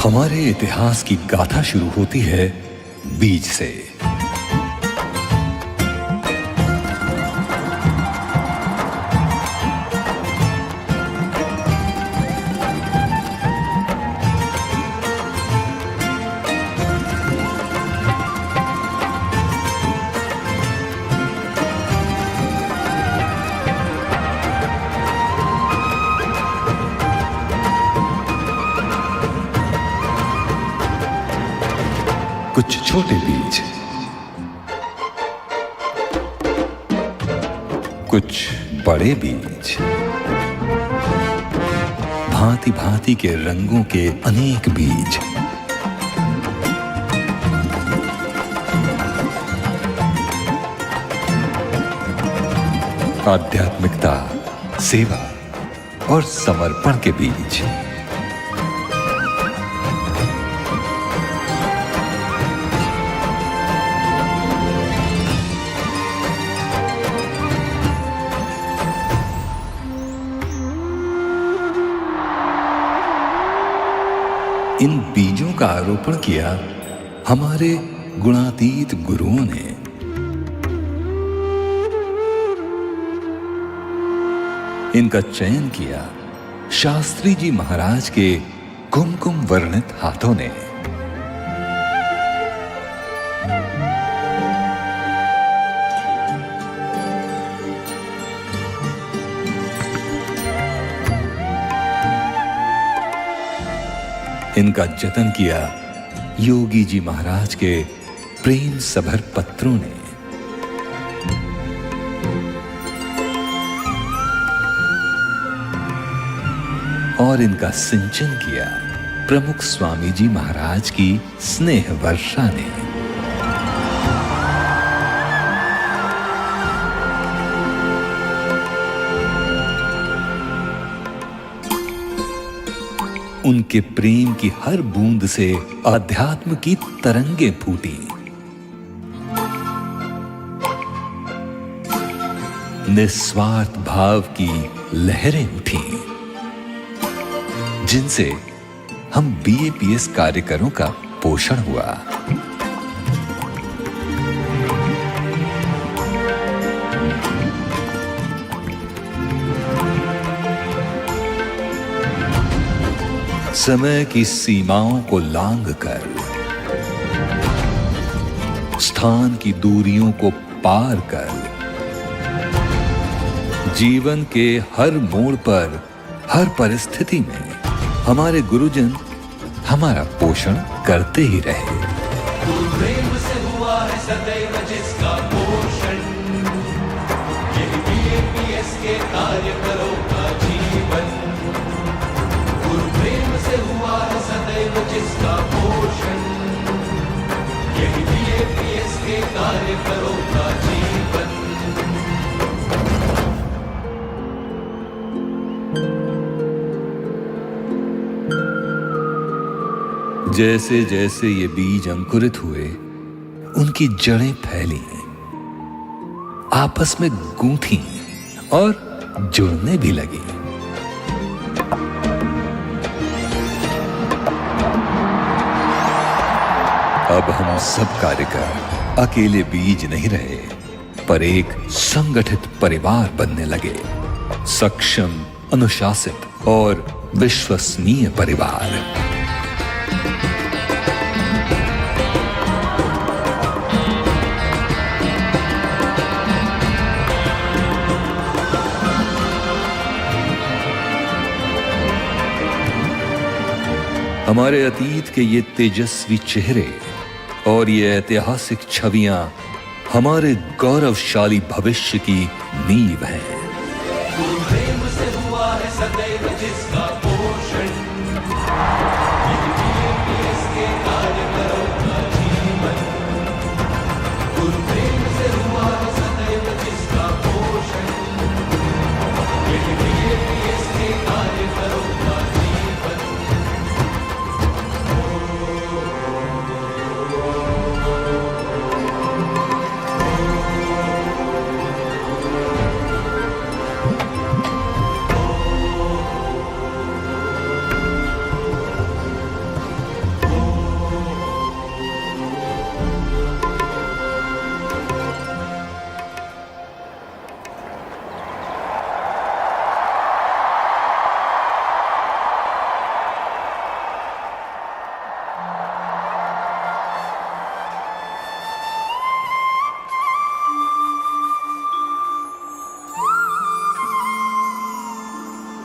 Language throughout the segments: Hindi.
हमारे इतिहास की गाथा शुरू होती है बीज से। कुछ छोटे बीज, कुछ बड़े बीज, भांति भांति के रंगों के अनेक बीज। आध्यात्मिकता, सेवा और समर्पण के बीज। इन बीजों का आरोपण किया हमारे गुणातीत गुरुओं ने। इनका चयन किया शास्त्री जी महाराज के कुमकुम वर्णित हाथों ने। इनका जतन किया योगी जी महाराज के प्रेम सभर पत्रों ने। और इनका सिंचन किया प्रमुख स्वामी जी महाराज की स्नेह वर्षा ने। उनके प्रेम की हर बूंद से अध्यात्म की तरंगें फूटी। निस्वार्थ भाव की लहरें उठी, जिनसे हम बीएपीएस कार्यकरों का पोषण हुआ। समय की सीमाओं को लांघकर, स्थान की दूरियों को पार कर, जीवन के हर मोड़ पर, हर परिस्थिति में हमारे गुरुजन हमारा पोषण करते ही रहे। गुरु प्रेम से हुआ है सदैव जिसका पोषण, यही बीएपीएस के कार्यकरों का जीवन। गुरु प्रेम से हुआ है सदैव जिसका पोषण, यही बीएपीएस के कार्यकरों का जीवन। जैसे जैसे ये बीज अंकुरित हुए, उनकी जड़ें फैली, आपस में गूंथी और जुड़ने भी लगी। अब हम सब कार्यकर अकेले बीज नहीं रहे, पर एक संगठित परिवार बनने लगे। सक्षम, अनुशासित और विश्वसनीय परिवार। हमारे अतीत के ये तेजस्वी चेहरे और ये ऐतिहासिक छवियां हमारे गौरवशाली भविष्य की नींव हैं। गुरु प्रेम से हुआ है सदैव जिसका पोषण, यही बीएपीएस के कार्यकरों का जीवन। गुरु प्रेम से हुआ है सदैव जिसका पोषण, यही बीएपीएस के कार्यकरों का जीवन।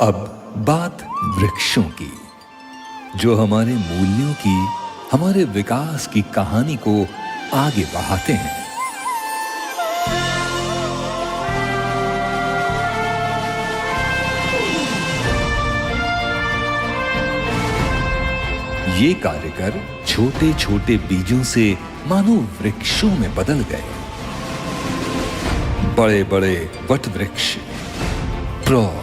अब बात वृक्षों की, जो हमारे मूल्यों की, हमारे विकास की कहानी को आगे बढ़ाते हैं। ये कार्यकर छोटे छोटे बीजों से मानो वृक्षों में बदल गए। बड़े बड़े वट वृक्ष, प्रौढ़,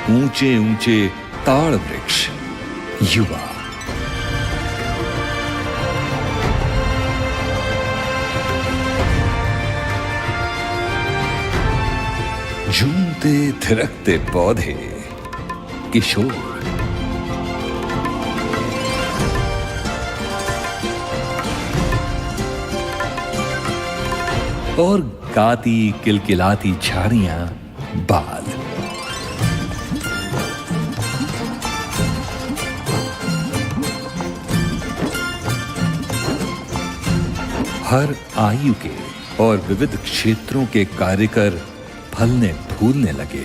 ऊंचे ऊंचे ताड़ वृक्ष, युवा, झूमते थिरकते पौधे, किशोर, और गाती किलकिलाती झाड़ियां, बाल। हर आयु के और विविध क्षेत्रों के कार्यकर फलने फूलने लगे।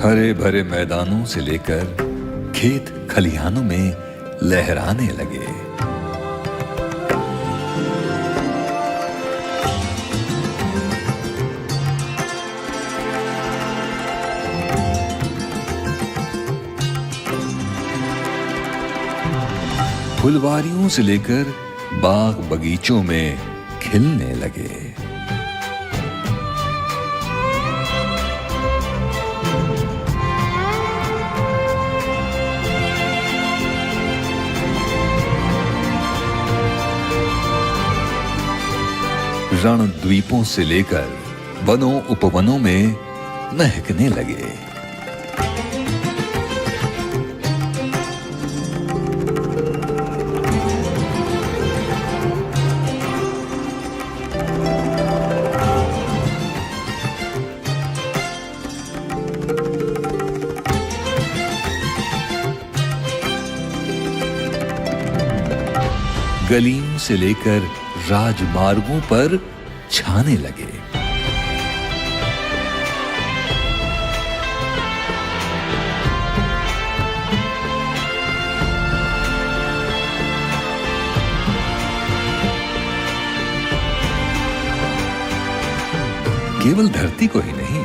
हरे भरे मैदानों से लेकर खेत खलिहानों में लहराने लगे। फुलवारियों से लेकर बाग बगीचों में खिलने लगे। रण द्वीपों से लेकर वनों उपवनों में महकने लगे। गलियों से लेकर राजमार्गों पर छाने लगे। केवल धरती को ही नहीं,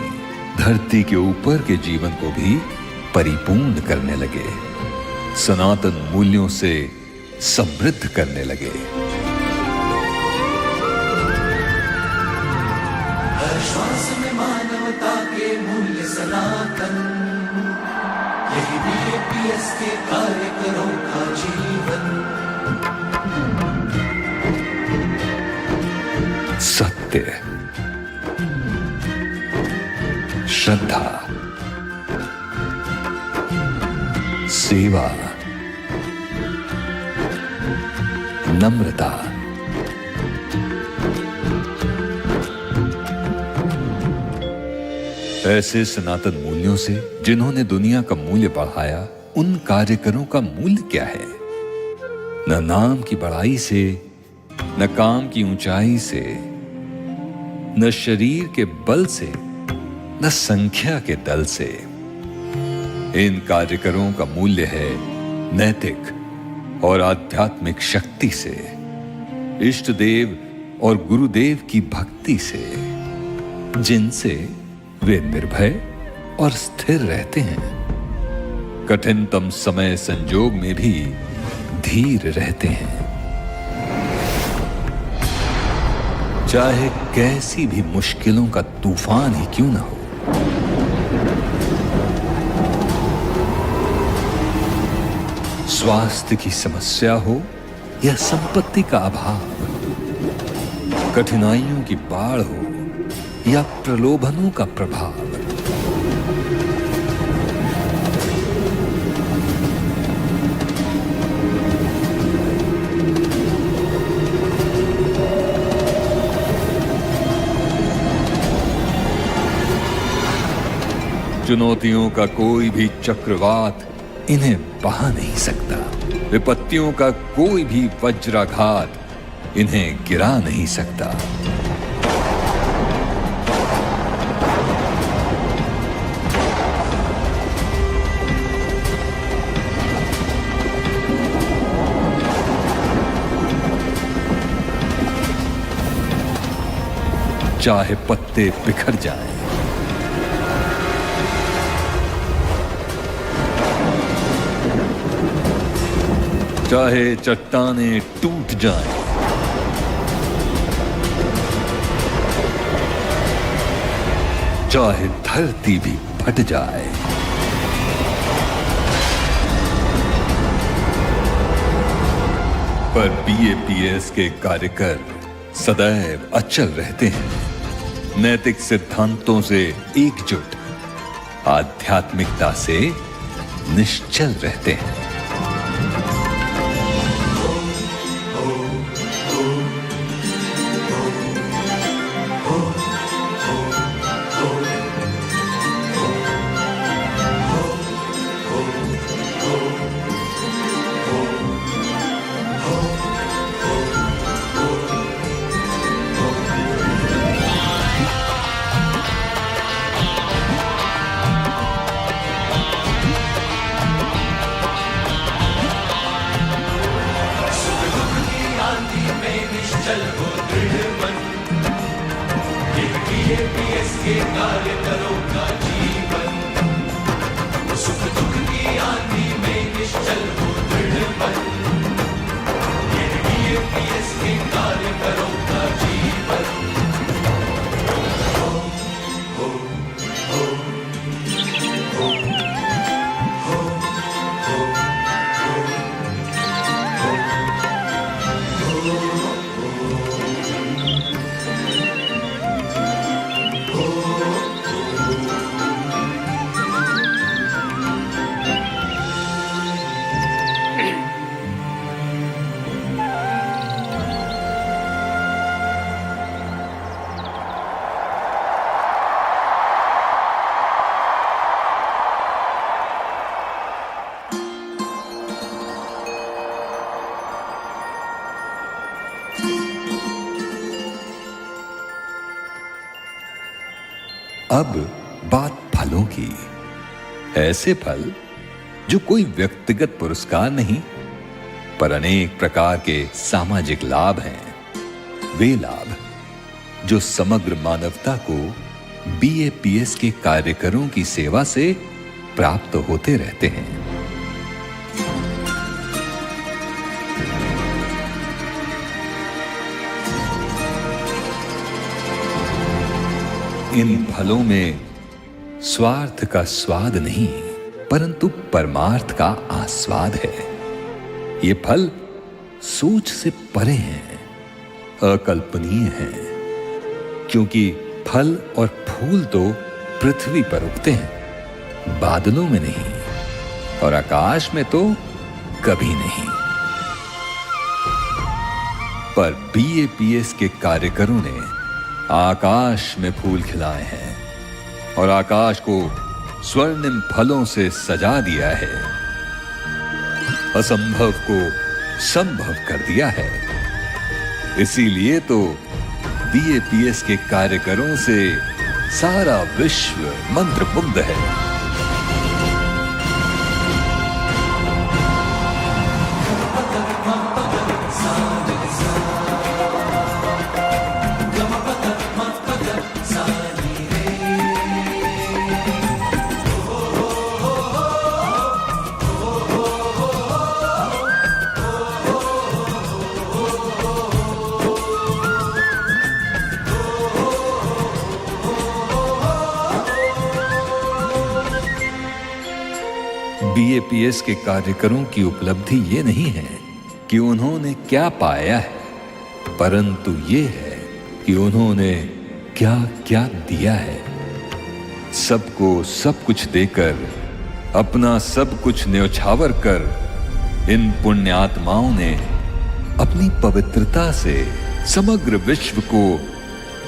धरती के ऊपर के जीवन को भी परिपूर्ण करने लगे, सनातन मूल्यों से समृद्ध करने लगे। हर श्वास में मानवता के मूल्य सनातन, यही BAPS के कार्यकरों का जीवन। सत्य, श्रद्धा, सेवा, नम्रता, ऐसे सनातन मूल्यों से जिन्होंने दुनिया का मूल्य बढ़ाया, उन कार्यकरों का मूल्य क्या है? न नाम की बड़ाई से, न काम की ऊंचाई से, न शरीर के बल से, न संख्या के दल से। इन कार्यकरों का मूल्य है नैतिक और आध्यात्मिक शक्ति से, इष्ट देव और गुरुदेव की भक्ति से, जिनसे वे निर्भय और स्थिर रहते हैं, कठिनतम समय संजोग में भी धीर रहते हैं। चाहे कैसी भी मुश्किलों का तूफान ही क्यों ना हो, स्वास्थ्य की समस्या हो या संपत्ति का अभाव, कठिनाइयों की बाढ़ हो या प्रलोभनों का प्रभाव, चुनौतियों का कोई भी चक्रवात इन्हें बहा नहीं सकता। विपत्तियों का कोई भी वज्राघात इन्हें गिरा नहीं सकता। चाहे पत्ते बिखर जाएं, चाहे चट्टानें टूट जाएं, चाहे धरती भी फट जाए, पर बीएपीएस के कार्यकर सदैव अचल रहते हैं, नैतिक सिद्धांतों से एकजुट, आध्यात्मिकता से निश्चल रहते हैं। अब बात फलों की। ऐसे फल जो कोई व्यक्तिगत पुरस्कार नहीं, पर अनेक प्रकार के सामाजिक लाभ हैं। वे लाभ जो समग्र मानवता को बीएपीएस के कार्यकरों की सेवा से प्राप्त होते रहते हैं। इन फलों में स्वार्थ का स्वाद नहीं, परंतु परमार्थ का आस्वाद है। ये फल सोच से परे हैं, अकल्पनीय हैं, क्योंकि फल और फूल तो पृथ्वी पर उगते हैं, बादलों में नहीं, और आकाश में तो कभी नहीं। पर बीएपीएस के कार्यकरों ने आकाश में फूल खिलाए हैं और आकाश को स्वर्णिम फलों से सजा दिया है, असंभव को संभव कर दिया है। इसीलिए तो बीएपीएस के कार्यकरों से सारा विश्व मंत्रमुग्ध है। बीएपीएस के कार्यकरों की उपलब्धि ये नहीं है कि उन्होंने क्या पाया है, परंतु ये है कि उन्होंने क्या क्या दिया है। सबको सब कुछ देकर, अपना सब कुछ न्यौछावर कर इन पुण्यात्माओं ने अपनी पवित्रता से समग्र विश्व को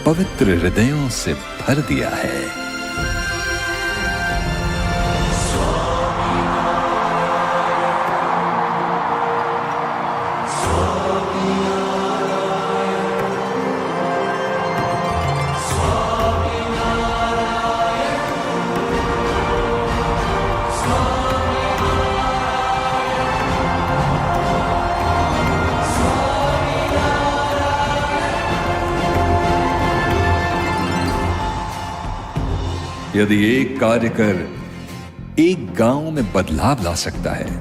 पवित्र हृदयों से भर दिया है। यदि एक कार्यकर एक गांव में बदलाव ला सकता है,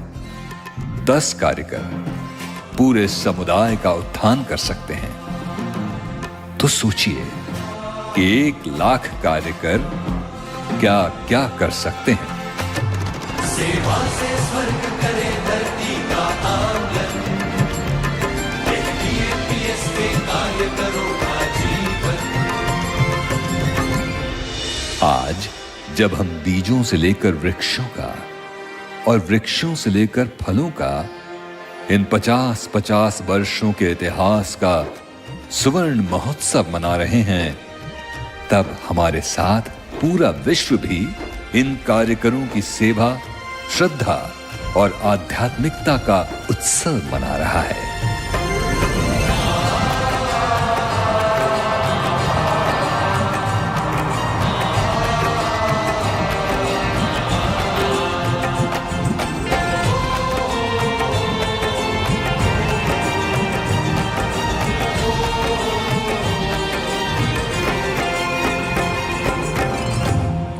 10 कार्यकर पूरे समुदाय का उत्थान कर सकते हैं, तो सोचिए कि 1,00,000 कार्यकर क्या क्या कर सकते हैं। सेवा से स्वर्ग करे धरती का आंगन, BAPS के कार्यकरों का जीवन। आज जब हम बीजों से लेकर वृक्षों का और वृक्षों से लेकर फलों का इन 50-50 वर्षों के इतिहास का सुवर्ण महोत्सव मना रहे हैं, तब हमारे साथ पूरा विश्व भी इन कार्यकरों की सेवा, श्रद्धा और आध्यात्मिकता का उत्सव मना रहा है।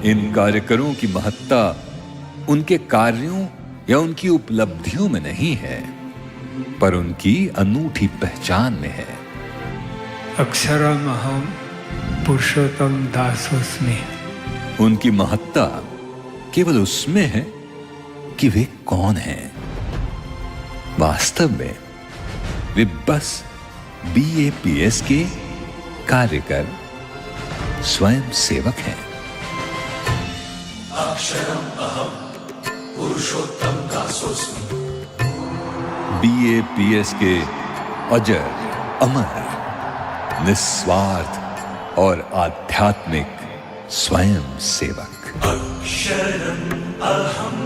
इन कार्यकरों की महत्ता उनके कार्यों या उनकी उपलब्धियों में नहीं है, पर उनकी अनूठी पहचान में है। अक्षरम अहम पुरुषोत्तम दासोस्मि। उनकी महत्ता केवल उसमें है कि वे कौन हैं। वास्तव में वे बस BAPS के कार्यकर, स्वयं सेवक हैं। अक्षरम अहम पुरुषोत्तम दासोस्मि। BAPS के अजर, अमर, निस्वार्थ और आध्यात्मिक स्वयं सेवक। अक्षरम अहम